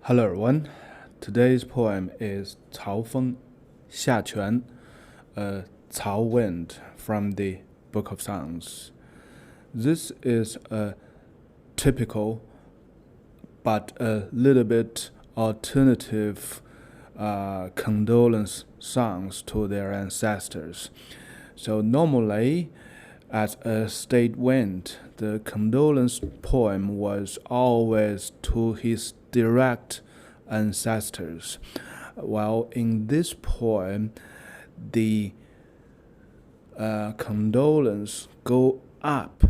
Hello everyone. Today's poem is 潮下泉, Cao Wind from the Book of Songs. This is a typical but a little bit alternative condolence songs to their ancestors. So normally, as a state wind, the condolence poem was always to his direct ancestors, while in this poem, the condolence go up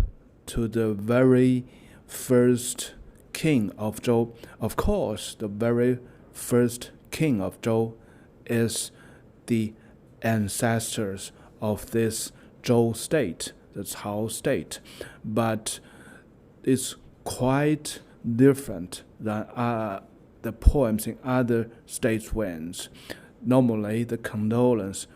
to the very first king of Zhou. Of course, the very first king of Zhou is the ancestors of this Zhou state, the Cao state, but it's quite different than the poems in other states' winds. Normally, the condolence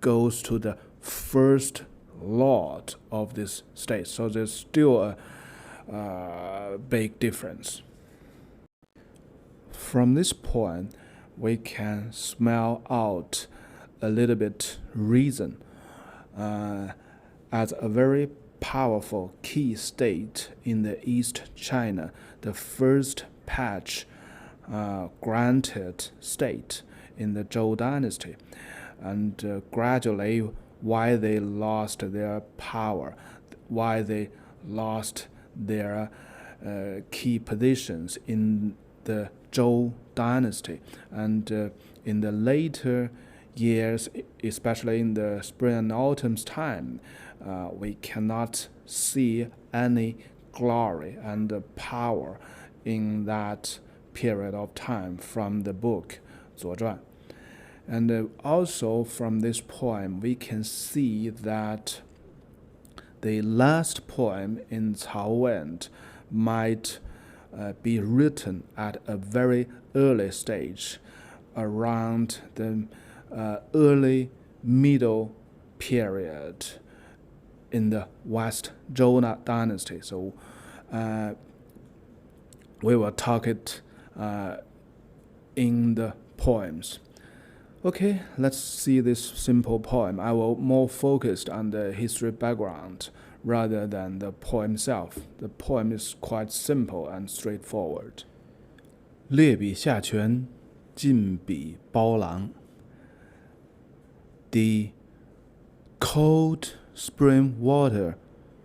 goes to the first lord of this state, so there's still a big difference. From this poem, we can smell out a little bit reason. As a very powerful key state in the East China, the first patch granted state in the Zhou dynasty, and gradually why they lost their power, why they lost their key positions in the Zhou dynasty, and in the later years, especially in the spring and autumn's time, we cannot see any glory and power in that period of time from the book 左传. And also from this poem, we can see that the last poem in Cao Wind might be written at a very early stage, around the early middle period in the West Zhou dynasty. So we will talk it in the poems. Okay, let's see this simple poem. I will more focus on the history background rather than the poem itself. The poem is quite simple and straightforward. 冽彼下泉，浸彼苞稂. The cold spring water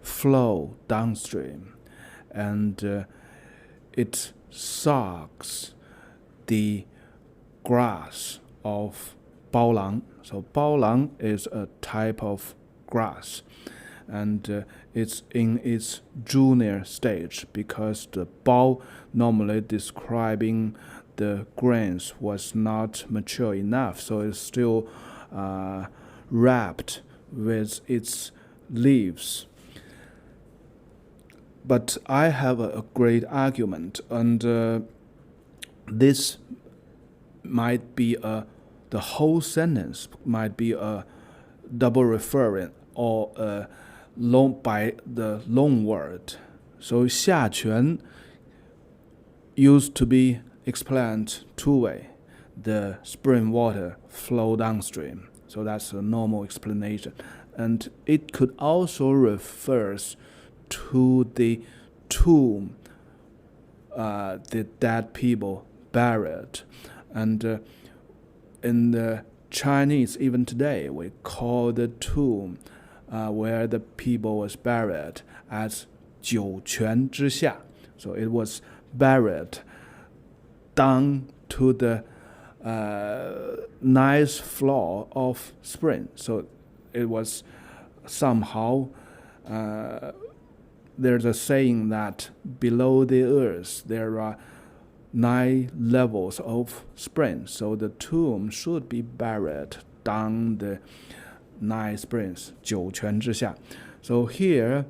flow downstream, and it soaks the grass of baolang. So baolang is a type of grass, and it's in its junior stage because the bao normally describing the grains was not mature enough, so it's still wrapped with its leaves. But I have a great argument, and this might be the whole sentence might be a double referring or by the long word. So 下泉 used to be explained two way. The spring water flow downstream. So that's a normal explanation. And it could also refers to the tomb the dead people buried. And in the Chinese, even today, we call the tomb where the people was buried as 九泉之下. So it was buried down to the nice floor of spring. So it was somehow, there's a saying that below the earth there are 9 levels of spring. So the tomb should be buried down the 9 springs, 九泉之下. So here,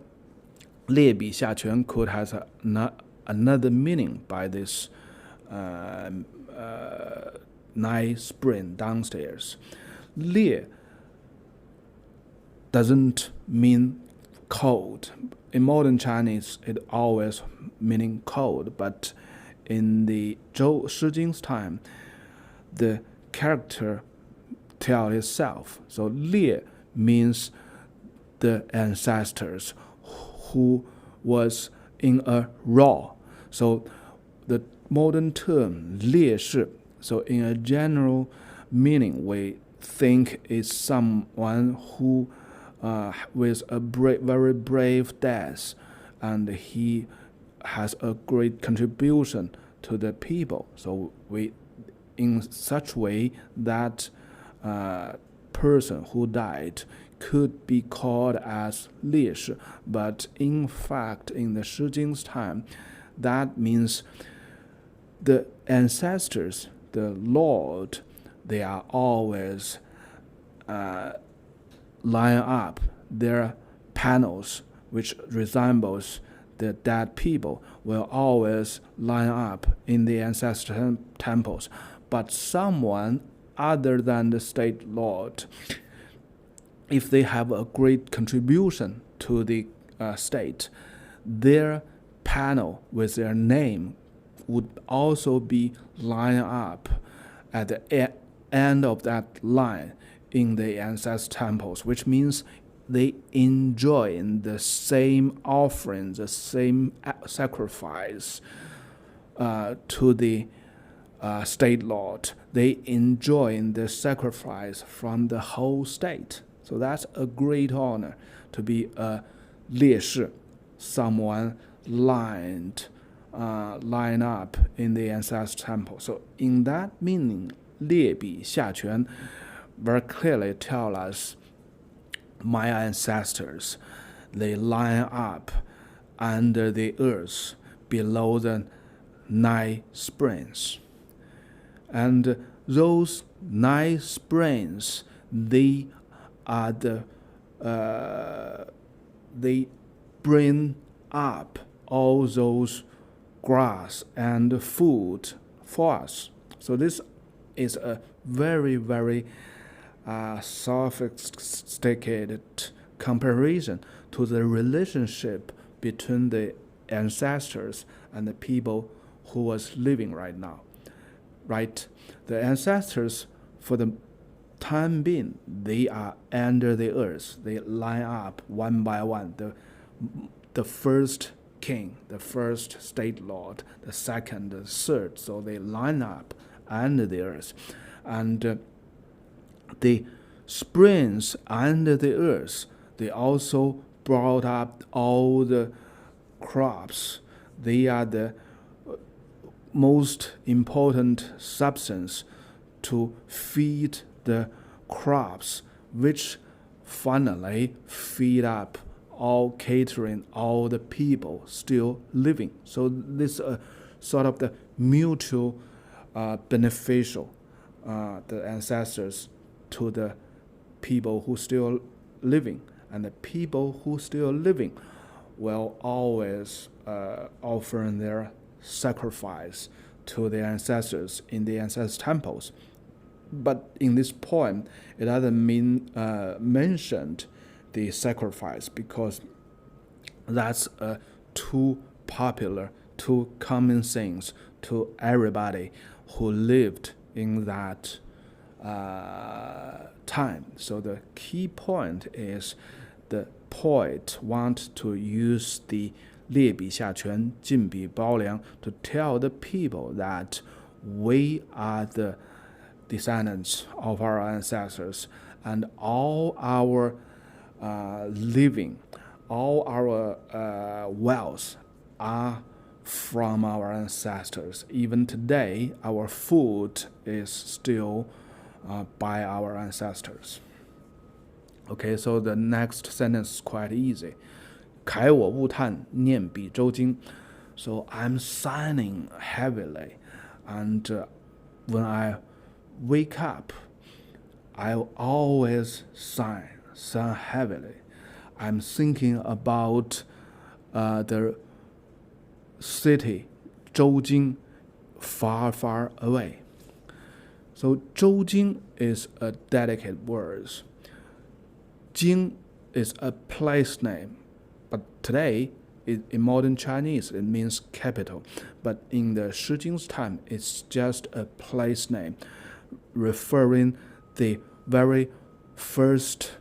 冽彼下泉 could have another meaning by this 9 spring downstairs. 冽 doesn't mean cold. In modern Chinese, it always meaning cold, but in the Shijing's time, the character tell itself. So 列 means the ancestors who was in a row. So the modern term 烈士, so in a general meaning, we think it's someone who with a very brave death, and he has a great contribution to the people. So we, in such way that person who died could be called as 烈士, but in fact, in the Shijing's time, that means the ancestors, the Lord, they are always line up their panels, which resembles the dead people, will always line up in the ancestor temples. But someone other than the state lord, if they have a great contribution to the state, their panel with their name would also be lined up at the end of that line in the ancestor temples, which means they enjoy the same offering, the same sacrifice to the state lord. They enjoy the sacrifice from the whole state. So that's a great honor to be a 烈士, someone line up in the ancestor temple. So in that meaning, 烈彼下泉 very clearly tell us my ancestors, they line up under the earth below the 9 springs. And those 9 springs, they are they bring up all those grass and food for us. So this is a very, very sophisticated comparison to the relationship between the ancestors and the people who was living right now. Right? The ancestors, for the time being, they are under the earth. They line up one by one. The first king, the first state lord, the second, the third. So they line up under the earth. And the springs under the earth, they also brought up all the crops. They are the most important substance to feed the crops, which finally feed up all catering all the people still living. So this sort of the mutual beneficial, the ancestors to the people who still living, and the people who still living will always offer their sacrifice to the ancestors in the ancestor temples. But in this poem, it doesn't mean mentioned the sacrifice, because that's too popular, too common things to everybody who lived in that time. So the key point is the poet wants to use the 冽彼下泉浸彼苞稂 to tell the people that we are the descendants of our ancestors, and all our living, all our wealth are from our ancestors. Even today, our food is still by our ancestors. Okay, so the next sentence is quite easy. 芇我寤叹念彼周京. So I'm sighing heavily, and when I wake up, I always sigh heavily. I'm thinking about the city, Zhoujing, far, far away. So Zhoujing is a delicate word. Jing is a place name, but today in modern Chinese, it means capital. But in the Shijing's time, it's just a place name referring the very first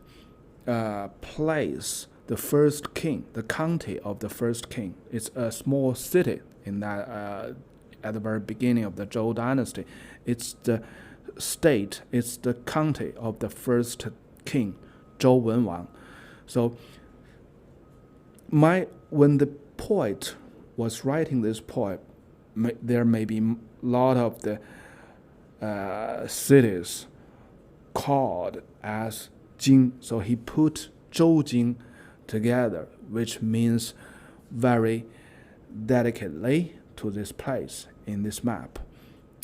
place, the first king, the county of the first king. It's a small city in that at the very beginning of the Zhou dynasty. It's the state, it's the county of the first king, Zhou Wenwang. So when the poet was writing this poem, there may be a lot of the cities called as Jing. So he put Zhoujing together, which means very delicately to this place in this map.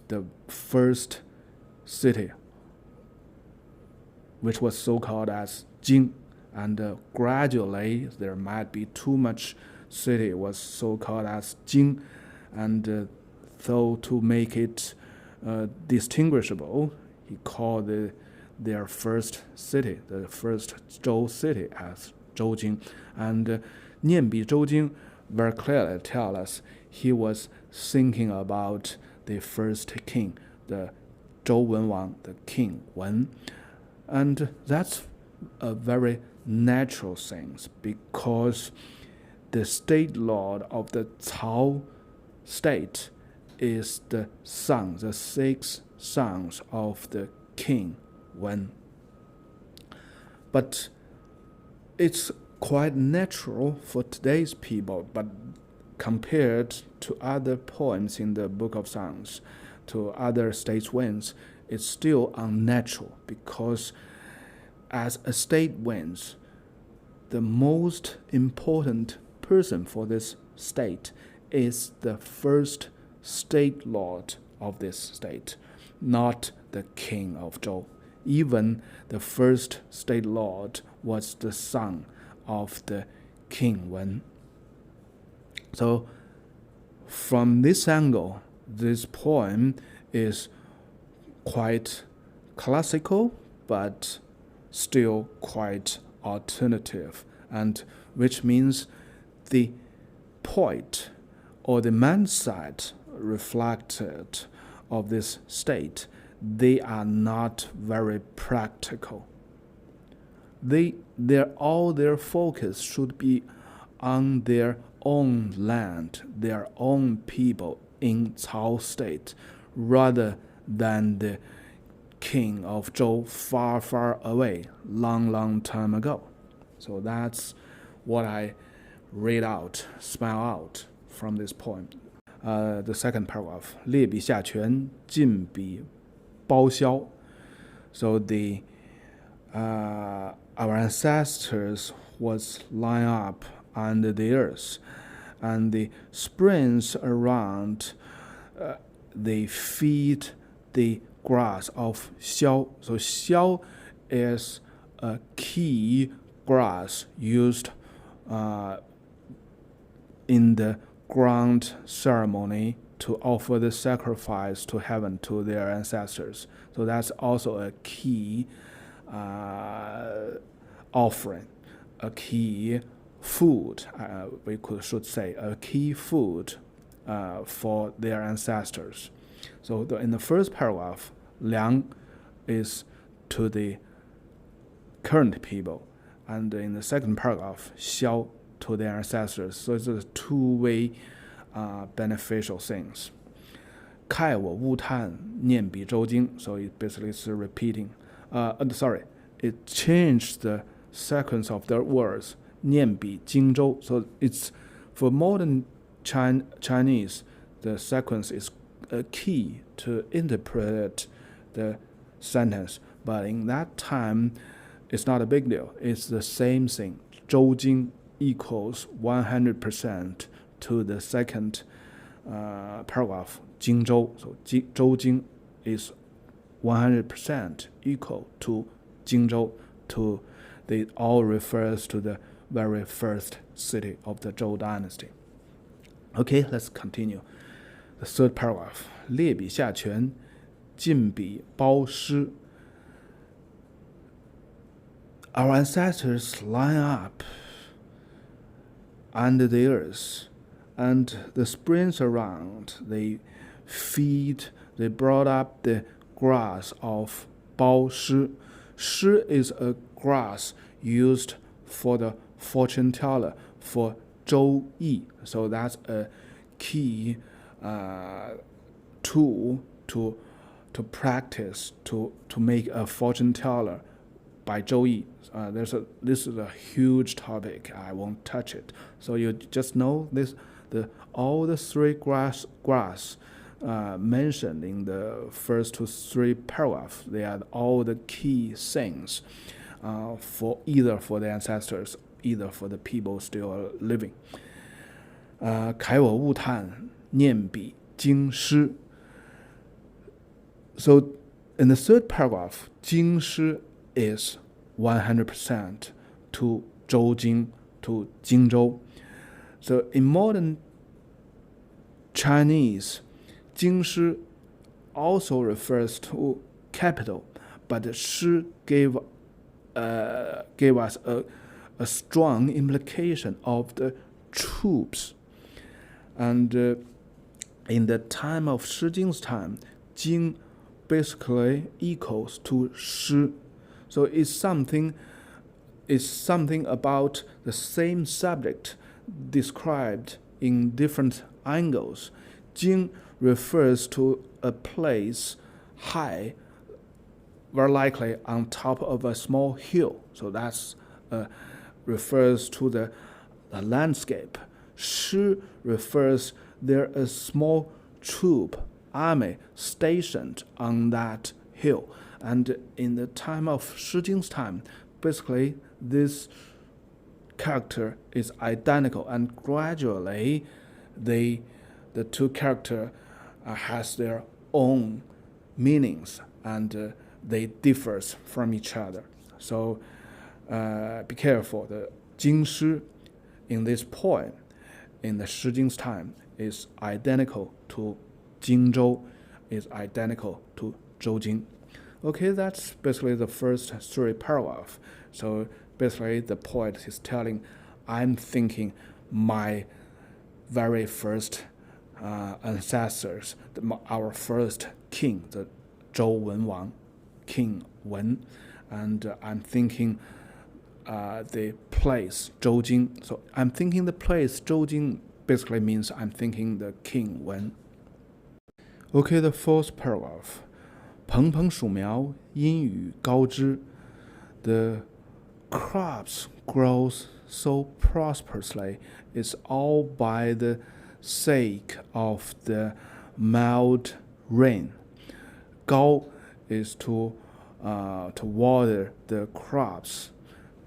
The first city, which was so called as Jing, and gradually there might be too much city was so called as Jing, and so to make it distinguishable, he called their first city, the first Zhou city, as Zhoujing. And Nian彼周京very clearly tell us he was thinking about the first king, the Zhou Wenwang, the king Wen. And that's a very natural thing, because the state lord of the Cao state is the son, the 6 sons of the king Wen. But it's quite natural for today's people, but compared to other poems in the Book of Songs, to other state winds, it's still unnatural, because as a state winds, the most important person for this state is the first state lord of this state, not the king of Zhou. Even the first state lord was the son of the king Wen. So from this angle, this poem is quite classical, but still quite alternative, and which means the poet or the mindset reflected of this state, they are not very practical. All their focus should be on their own land, their own people in Cao state, rather than the king of Zhou far, far away, long time ago. So that's what I read out, spell out from this poem. The second paragraph, 冽彼下泉，浸彼苞萧. So our ancestors was lying up under the earth, and the springs around they feed the grass of xiao. So xiao is a key grass used in the ground ceremony to offer the sacrifice to heaven, to their ancestors. So that's also a key offering, a key food, should say a key food for their ancestors. So in the first paragraph, Liang is to the current people, and in the second paragraph, Xiao to their ancestors. So it's a two-way beneficial things. 忾我寤叹，念彼周京. So it basically is repeating. It changed the sequence of the words. 念彼京周. So it's for modern Chinese, the sequence is a key to interpret the sentence. But in that time, it's not a big deal. It's the same thing. Zhoujing equals 100% to the second paragraph, Jingzhou. So Zhoujing is 100% equal to Jingzhou. It all refers to the very first city of the Zhou dynasty. Okay, let's continue. The third paragraph, 冽彼下泉，浸彼苞稭. Our ancestors line up under the earth, and the springs around, they brought up the grass of Bao Shi. Shi is a grass used for the fortune teller for Zhou Yi. So that's a key tool to practice to make a fortune teller by Zhou Yi. This is a huge topic. I won't touch it. So you just know this. All the three grass mentioned in the first 3 paragraphs, they are all the key things for the ancestors, either for the people still living. 芇我寤叹，念彼京师. So in the 3rd paragraph, 京师 is 100% to Zhoujing, to Jingzhou. So in modern Chinese, 京师 also refers to capital, but Shi gave us a strong implication of the troops. And in the time of Shijing's time, Jing basically equals to Shi. So it's something about the same subject described in different angles. Jing refers to a place high, very likely on top of a small hill. So that's refers to the landscape. Shi refers there a small troop, army stationed on that hill. And in the time of Shijing's time, basically this character is identical, and gradually the 2 characters has their own meanings, and they differ from each other. So be careful. The Jingshi in this poem in the Shijing's time is identical to Jingzhou, is identical to Zhoujing. Okay, that's basically the first 3 paragraphs. So basically the poet is telling, I'm thinking my very first ancestors, our first king, the Zhou Wen Wang, King Wen, and I'm thinking the place Zhoujing. So I'm thinking the place Zhoujing basically means I'm thinking the King Wen. Okay, the 4th paragraph. 冾滂绍苗，阴雨膏之. The crops grow so prosperously. It's all by the sake of the mild rain. 膏 is to water the crops,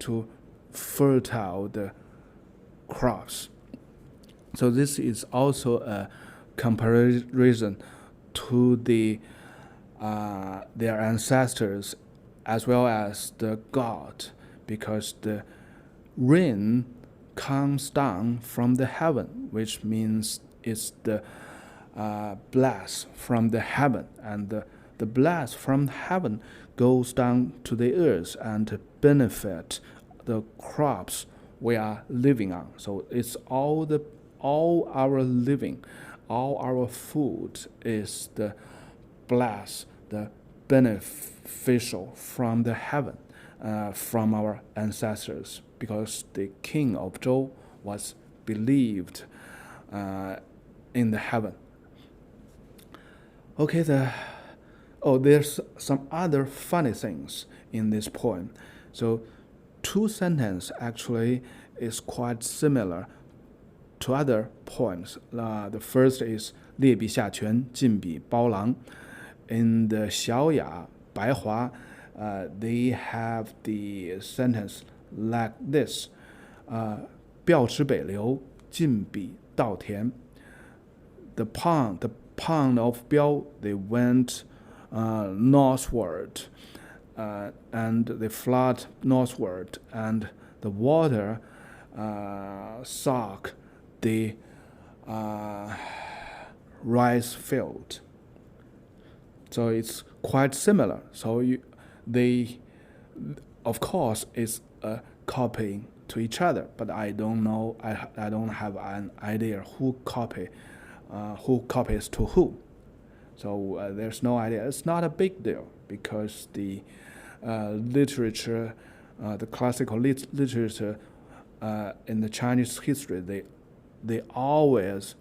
to fertile the crops. So this is also a comparison to their ancestors as well as the God, because the rain comes down from the heaven, which means it's the blast from the heaven, and the blast from heaven goes down to the earth and benefit the crops we are living on. So it's all our living, all our food is the blast, the beneficial from the heaven, from our ancestors, because the king of Zhou was believed in the heaven. Okay, there's some other funny things in this poem. So 2 sentences actually is quite similar to other poems. The first is 冽彼下泉，浸彼苞稂. In the Xiaoya, Bai Hua, they have the sentence like this: 冽池北流，浸彼稻田. The pond of Biao, they went northward, and they flood northward, and the water soak the rice field. So it's quite similar. So they, of course, it's a copying to each other, but I don't know. I don't have an idea who copies to who. So there's no idea. It's not a big deal because the literature, the classical literature in the Chinese history, we always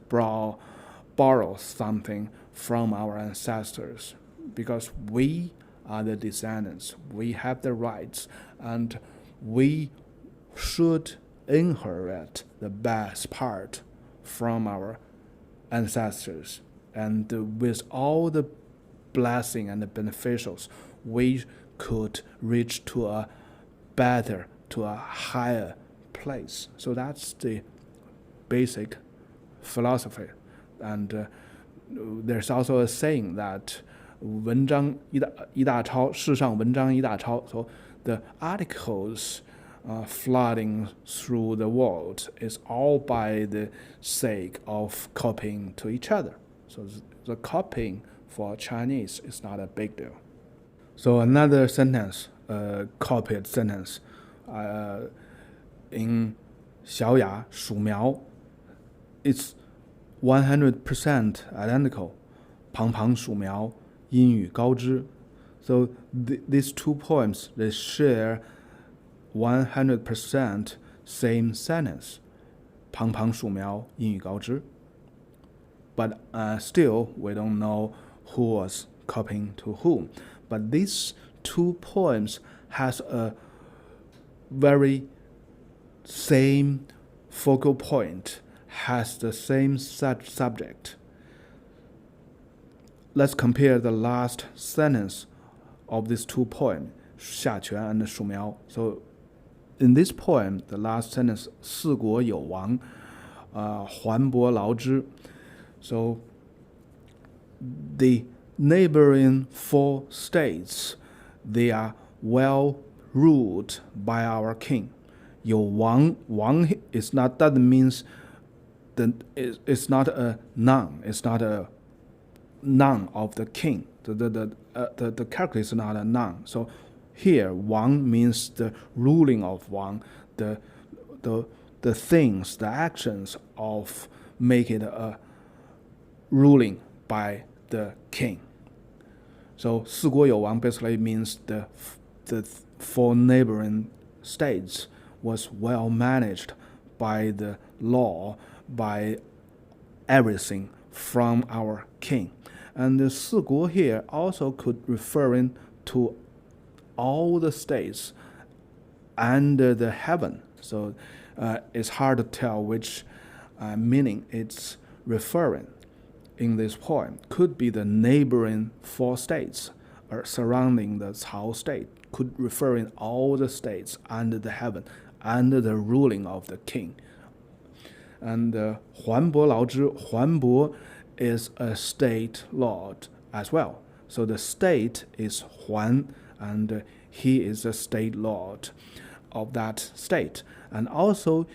borrow something from our ancestors because we are the descendants. We have the rights, and we should inherit the best part from our ancestors. And with all the blessing and the beneficials, we could reach to a better, to a higher place. So that's the basic philosophy. And there's also a saying that 文章一大抄，世上文章一大抄. So the articles flooding through the world is all by the sake of copying to each other. So the copying for Chinese is not a big deal. So another sentence, copied sentence, in Xiaoya, Shu Miao, it's 100% identical. 憽彼稂苗, 阴雨膏之. So these two poems, they share 100% same sentence. 憽彼稂苗, 阴雨膏之. But still, we don't know who was copying to whom. But these two poems has a very same focal point, has the same subject. Let's compare the last sentence of these two poems, 下泉 and 树苗. So in this poem, the last sentence, 四国有王, 芾伯劳之. So the neighboring 4 states, they are well ruled by our king. 有王, wang is not, that means it's not a noun, it's not a noun of the king. The character is not a noun. So here, wang means the ruling of wang, the things, the actions of make it a ruling by the king. So 四国有王 basically means the 4 neighboring states was well managed by the law, by everything from our king. And the 四国 here also could referring to all the states under the heaven. So it's hard to tell which meaning it's referring in this poem. Could be the neighboring 4 states or surrounding the Cao state, could referring all the states under the heaven, under the ruling of the king. And 芾伯劳之, 桓伯 is a state lord as well. So the state is Huan, and he is the state lord of that state. And also,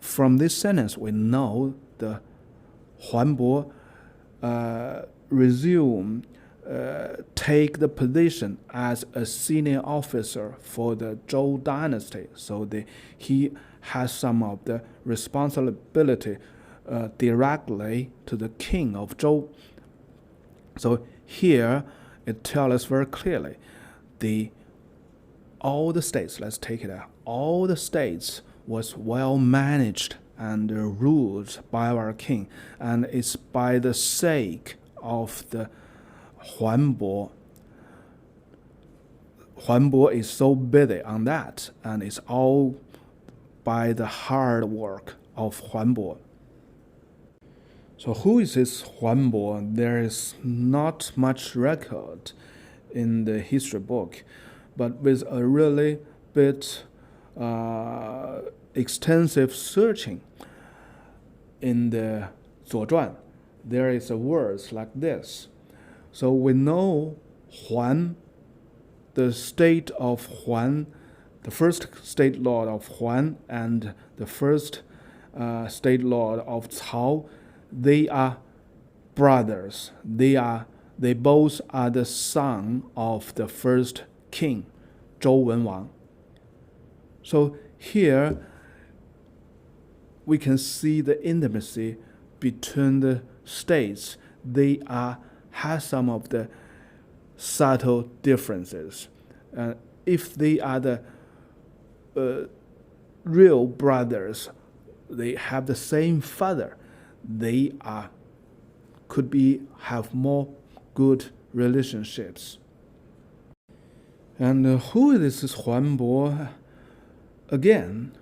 from this sentence, we know the 桓伯take the position as a senior officer for the Zhou dynasty. So he has some of the responsibility directly to the king of Zhou. So here it tells us very clearly all the states, let's take it out, all the states was well managed and ruled by our king, and it's by the sake of the 桓伯. 桓伯 is so busy on that, and it's all by the hard work of 桓伯. So who is this 桓伯? There is not much record in the history book, but with a really bit extensive searching in the 左传, there is a words like this. So we know Huan, the state of Huan, the first state lord of Huan and the first state lord of Cao, they are brothers. They both are the son of the first king, Zhou Wenwang. So here we can see the intimacy between the states. They have some of the subtle differences. If they are the real brothers, they have the same father, they could have more good relationships. And who is this Xiaoya? Again,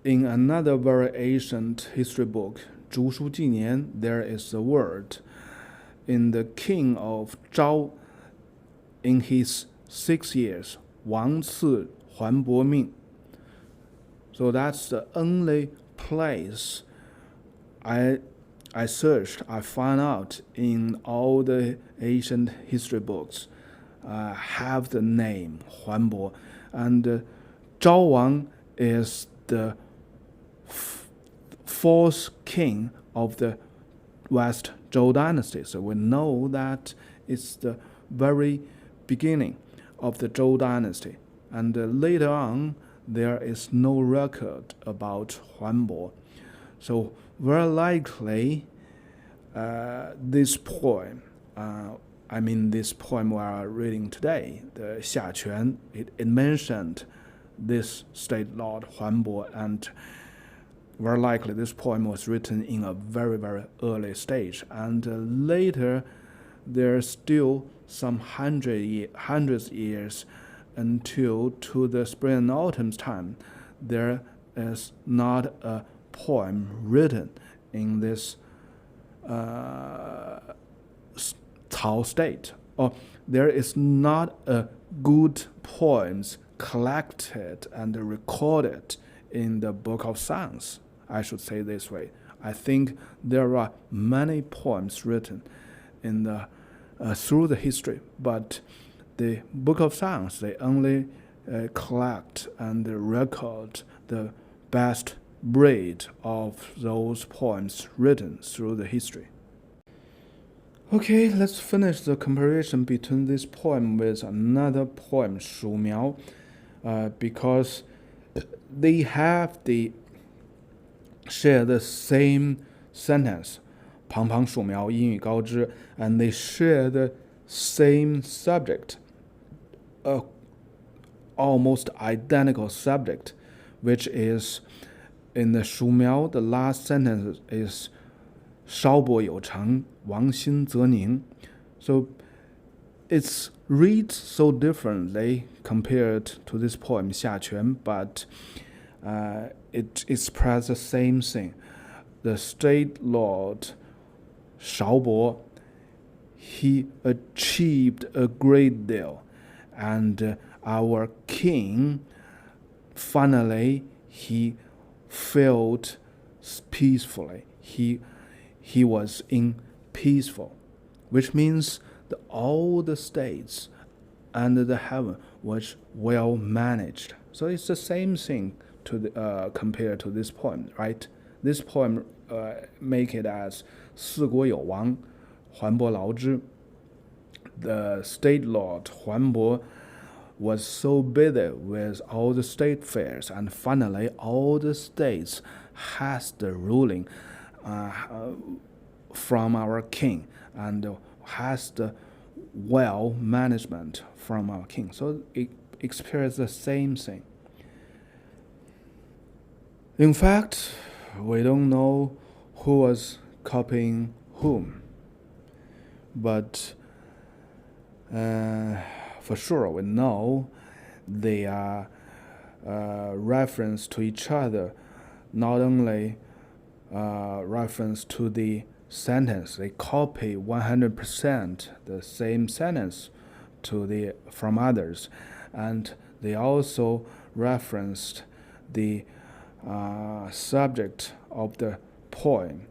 in another very ancient history book, Zhoujing, there is a word. In the king of Zhao, in his 6 years, Wang Si Ḥuanbo Ming. So that's the only place I searched, I found out in all the ancient history books have the name Ḥuanbo. And Zhao Wang is the fourth king of the West Zhou dynasty. So we know that it's the very beginning of the Zhou dynasty. And later on, there is no record about Ḥuanbo. So very likely, this poem, this poem we are reading today, the Xiaquan, it mentioned this state lord Ḥuanbo, and very likely this poem was written in a very, very early stage. And later, there's still some hundreds years until to the spring and autumn time, there is not a poem written in this Cao state, or there is not a good poems collected and recorded in the Book of Songs. I should say this way. I think there are many poems written in the through the history, but the Book of Songs, they only collect and record the best breed of those poems written through the history. Okay, let's finish the comparison between this poem with another poem, Shu Miao, because they share the same sentence, 憾訂稂苗阴雨膏之, and they share the same subject, almost identical subject, which is in the Shu Miao, the last sentence is 稍薄有成，王心则宁. So it's reads so differently compared to this poem, 下泉, but it expresses the same thing. The state lord, 邵伯, he achieved a great deal, and our king, finally, he felt peacefully. He was in peaceful, which means all the states under the heaven was well managed. So it's the same thing compared to this poem, right? This poem make it as 四国有王芾伯劳之. The state lord Ḥuanbo was so busy with all the state fairs, and finally all the states has the ruling from our king, and has the well management from our king. So it experiences the same thing. In fact, we don't know who was copying whom, but for sure we know they are reference to each other, not only reference to the sentence. They copy 100% the same sentence from others, and they also referenced the subject of the poem,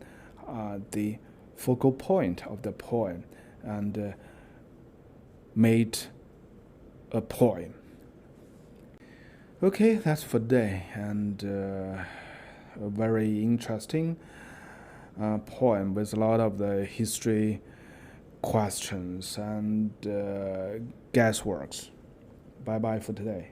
the focal point of the poem, and made a poem. Okay, that's for today, and a very interesting poem with a lot of the history questions and guessworks. Bye bye for today.